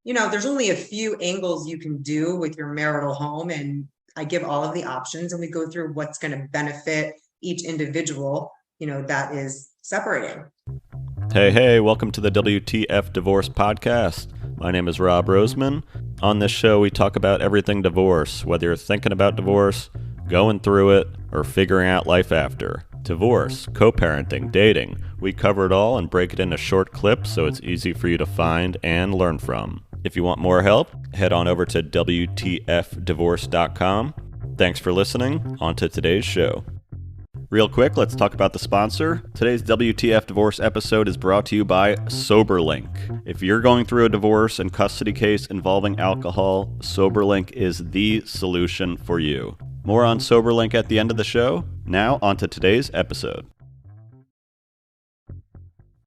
there's only a few angles you can do with your marital home, and I give all of the options and we go through what's going to benefit each individual, that is separating. Hey, welcome to the WTF Divorce Podcast. My name is Rob Roseman. On this show, we talk about everything divorce, whether you're thinking about divorce, going through it, or figuring out life after. Divorce, co-parenting, dating. We cover it all and break it into short clips so it's easy for you to find and learn from. If you want more help, head on over to WTFdivorce.com. Thanks for listening. On to today's show. Real quick, let's talk about the sponsor. Today's WTF Divorce episode is brought to you by Soberlink. If you're going through a divorce and custody case involving alcohol, Soberlink is the solution for you. More on Soberlink at the end of the show. Now, on to today's episode.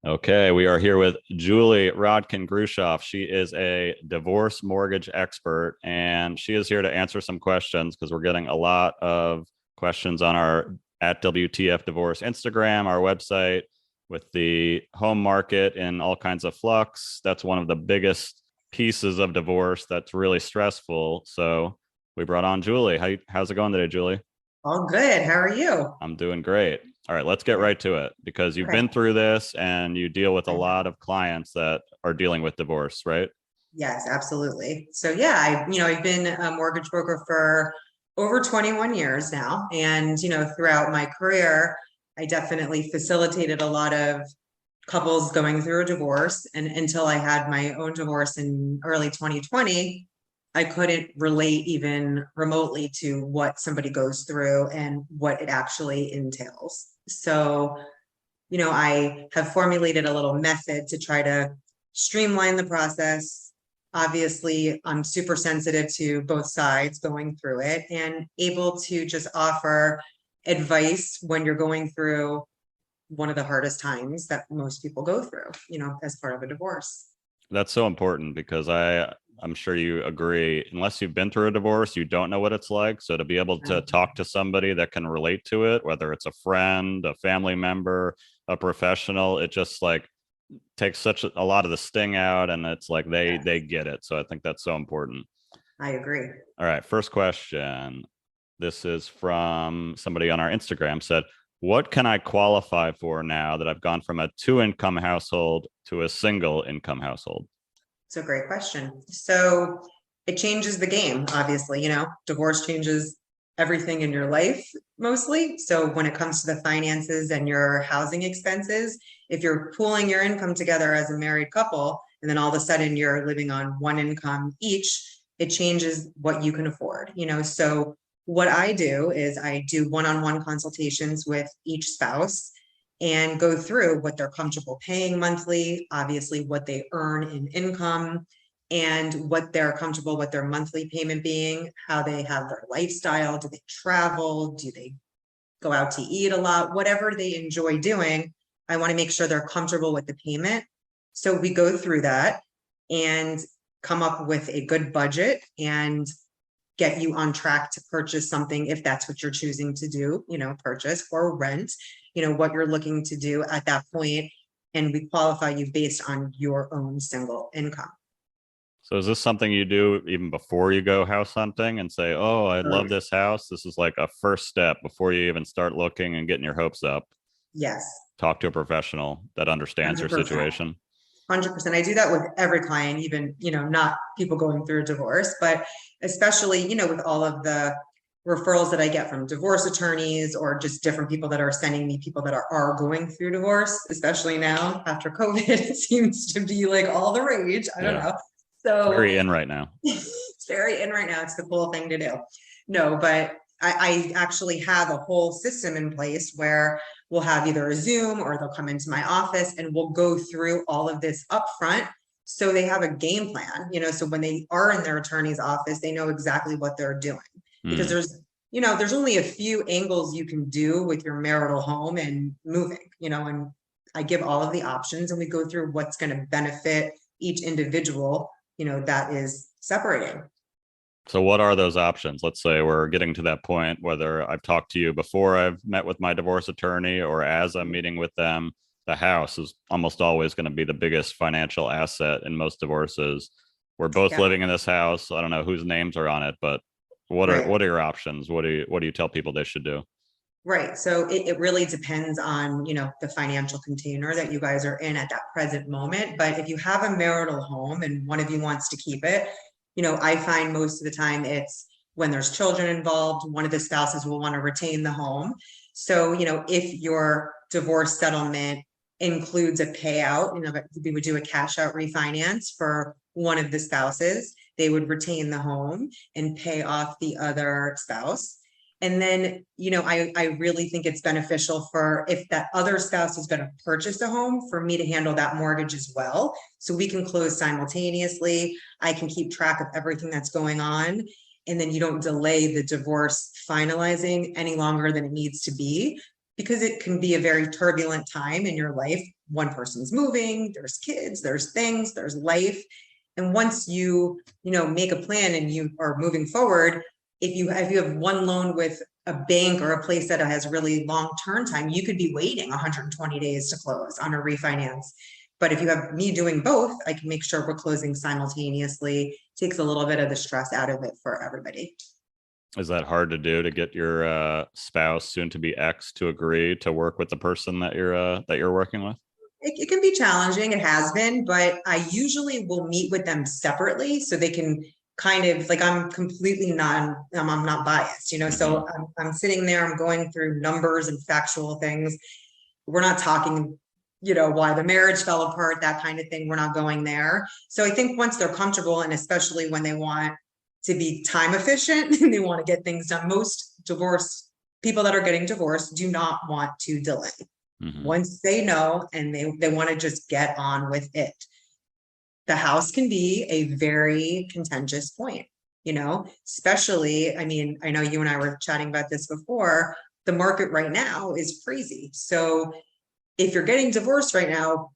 Okay, we are here with Julie Rodkin Grushoff. She is a divorce mortgage expert, and she is here to answer some questions because we're getting a lot of questions on our at WTF Divorce Instagram, our website, with the home market in all kinds of flux. That's one of the biggest pieces of divorce that's really stressful. So we brought on Julie. How's it going today, Julie? All good. How are you? I'm doing great. All right, let's get right to it because you've been through this and you deal with a lot of clients that are dealing with divorce, right? Yes, absolutely. So yeah, I've been a mortgage broker for over 21 years now. And, throughout my career, I definitely facilitated a lot of couples going through a divorce. And until I had my own divorce in early 2020, I couldn't relate even remotely to what somebody goes through and what it actually entails. So, I have formulated a little method to try to streamline the process. Obviously, I'm super sensitive to both sides going through it and able to just offer advice when you're going through one of the hardest times that most people go through, as part of a divorce. That's so important because I'm sure you agree, unless you've been through a divorce, you don't know what it's like. So to be able to talk to somebody that can relate to it, whether it's a friend, a family member, a professional, it just takes such a lot of the sting out, and it's like they get it. So I think that's so important. I agree. All right, first question. This is from somebody on our Instagram. Said, what can I qualify for now that I've gone from a 2-income household to a single income household? It's a great question. So it changes the game, obviously. Divorce changes everything in your life mostly. So when it comes to the finances and your housing expenses, if you're pooling your income together as a married couple, and then all of a sudden you're living on one income each, it changes what you can afford. So what I do is I do one-on-one consultations with each spouse and go through what they're comfortable paying monthly, obviously what they earn in income, and what they're comfortable with their monthly payment being, how they have their lifestyle. Do they travel? Do they go out to eat a lot? Whatever they enjoy doing, I want to make sure they're comfortable with the payment. So we go through that and come up with a good budget and get you on track to purchase something if that's what you're choosing to do, purchase or rent, what you're looking to do at that point, and we qualify you based on your own single income. So is this something you do even before you go house hunting and say, oh, I love this house? This is like a first step before you even start looking and getting your hopes up. Yes. Talk to a professional that understands 100%. Your situation. 100%. I do that with every client, even, not people going through a divorce, but especially, with all of the referrals that I get from divorce attorneys or just different people that are sending me people that are going through divorce, especially now after COVID, it seems to be like all the rage. I don't know. So it's very in right now. It's very in right now. It's the cool thing to do. No, but I actually have a whole system in place where we'll have either a Zoom or they'll come into my office and we'll go through all of this upfront. So they have a game plan, so when they are in their attorney's office, they know exactly what they're doing because there's only a few angles you can do with your marital home and moving, and I give all of the options and we go through what's going to benefit each individual, that is separating. So what are those options? Let's say we're getting to that point, whether I've talked to you before I've met with my divorce attorney or as I'm meeting with them. The house is almost always going to be the biggest financial asset in most divorces. we're both Yeah. living in this house. I don't know whose names are on it, but Right. what are your options? What do you tell people they should do? Right. So it really depends on, the financial container that you guys are in at that present moment. But if you have a marital home and one of you wants to keep it, I find most of the time it's when there's children involved, one of the spouses will want to retain the home. So, if your divorce settlement includes a payout, we would do a cash out refinance for one of the spouses, they would retain the home and pay off the other spouse. And then, I really think it's beneficial for if that other spouse is going to purchase a home, for me to handle that mortgage as well. So we can close simultaneously. I can keep track of everything that's going on. And then you don't delay the divorce finalizing any longer than it needs to be, because it can be a very turbulent time in your life. One person's moving, there's kids, there's things, there's life. And once you, make a plan and you are moving forward, if you have one loan with a bank or a place that has really long turn time, you could be waiting 120 days to close on a refinance. But if you have me doing both, I can make sure we're closing simultaneously. Takes a little bit of the stress out of it for everybody. Is that hard to do, to get your spouse, soon to be ex, to agree to work with the person that you're working with? It can be challenging. It has been, but I usually will meet with them separately so they can kind of like, I'm not biased, so I'm sitting there, I'm going through numbers and factual things. We're not talking, why the marriage fell apart, that kind of thing. We're not going there. So I think once they're comfortable, and especially when they want to be time efficient and they want to get things done, most people that are getting divorced do not want to delay. Once they know and they want to just get on with it. The house can be a very contentious point, especially, I know you and I were chatting about this before, the market right now is crazy. So if you're getting divorced right now,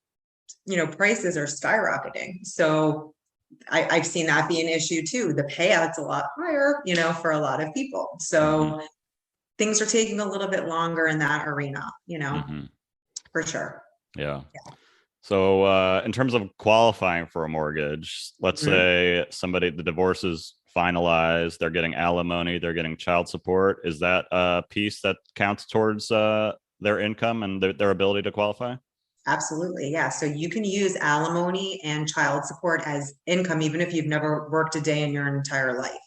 prices are skyrocketing. So I've seen that be an issue too. The payout's a lot higher, for a lot of people. So things are taking a little bit longer in that arena, for sure. Yeah. So in terms of qualifying for a mortgage, let's say the divorce is finalized, they're getting alimony, they're getting child support. Is that a piece that counts towards their income and their ability to qualify? Absolutely. Yeah. So you can use alimony and child support as income, even if you've never worked a day in your entire life.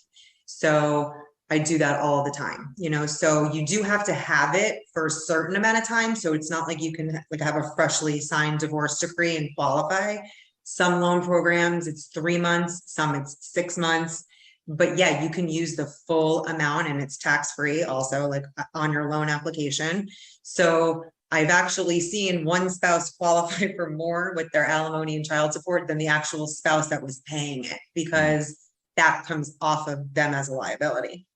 So I do that all the time, so you do have to have it for a certain amount of time. So it's not like you can have a freshly signed divorce decree and qualify. Some loan programs, it's 3 months, some it's 6 months, but yeah, you can use the full amount and it's tax-free also, like on your loan application. So I've actually seen one spouse qualify for more with their alimony and child support than the actual spouse that was paying it, because that comes off of them as a liability.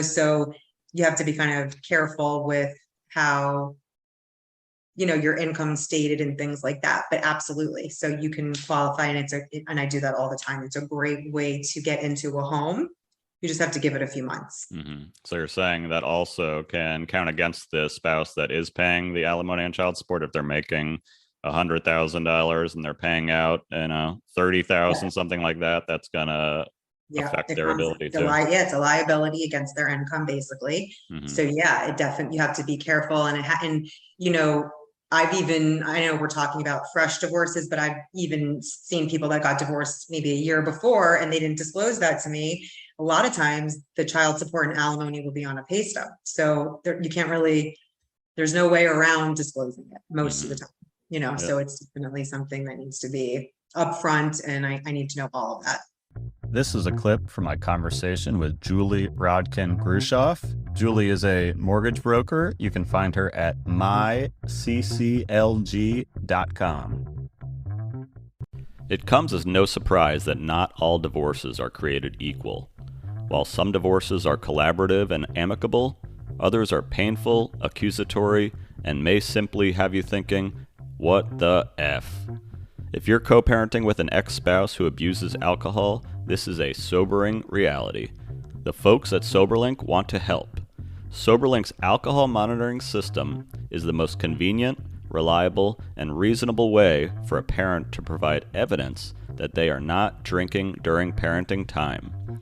So you have to be kind of careful with how, your income stated and things like that, but absolutely. So you can qualify, and I do that all the time. It's a great way to get into a home. You just have to give it a few months. So you're saying that also can count against the spouse that is paying the alimony and child support if they're making $100,000 and they're paying out, $30,000, something like that. That's gonna affect their ability to. It's a liability against their income, basically. So yeah, it definitely, you have to be careful, and I know we're talking about fresh divorces, but I've even seen people that got divorced maybe a year before and they didn't disclose that to me. A lot of times the child support and alimony will be on a pay stub. So you can't really, there's no way around disclosing it most of the time, so it's definitely something that needs to be upfront, and I need to know all of that. This is a clip from my conversation with Julie Rodkin Grushoff. Julie is a mortgage broker. You can find her at mycclg.com. It comes as no surprise that not all divorces are created equal. While some divorces are collaborative and amicable, others are painful, accusatory, and may simply have you thinking, what the F? If you're co-parenting with an ex-spouse who abuses alcohol, this is a sobering reality. The folks at Soberlink want to help. Soberlink's alcohol monitoring system is the most convenient, reliable, and reasonable way for a parent to provide evidence that they are not drinking during parenting time.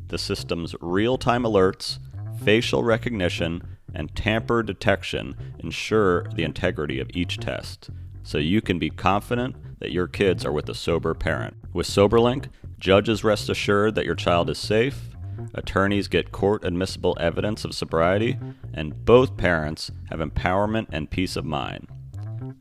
The system's real-time alerts, facial recognition, and tamper detection ensure the integrity of each test, so you can be confident that your kids are with a sober parent. With Soberlink, judges rest assured that your child is safe, attorneys get court-admissible evidence of sobriety, and both parents have empowerment and peace of mind.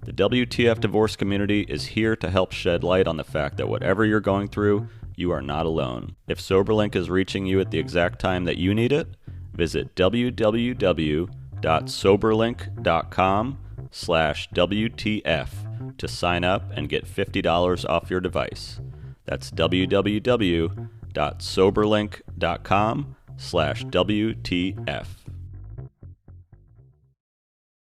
The WTF divorce community is here to help shed light on the fact that whatever you're going through, you are not alone. If Soberlink is reaching you at the exact time that you need it, visit www.soberlink.com/WTF to sign up and get $50 off your device. That's www.soberlink.com/WTF.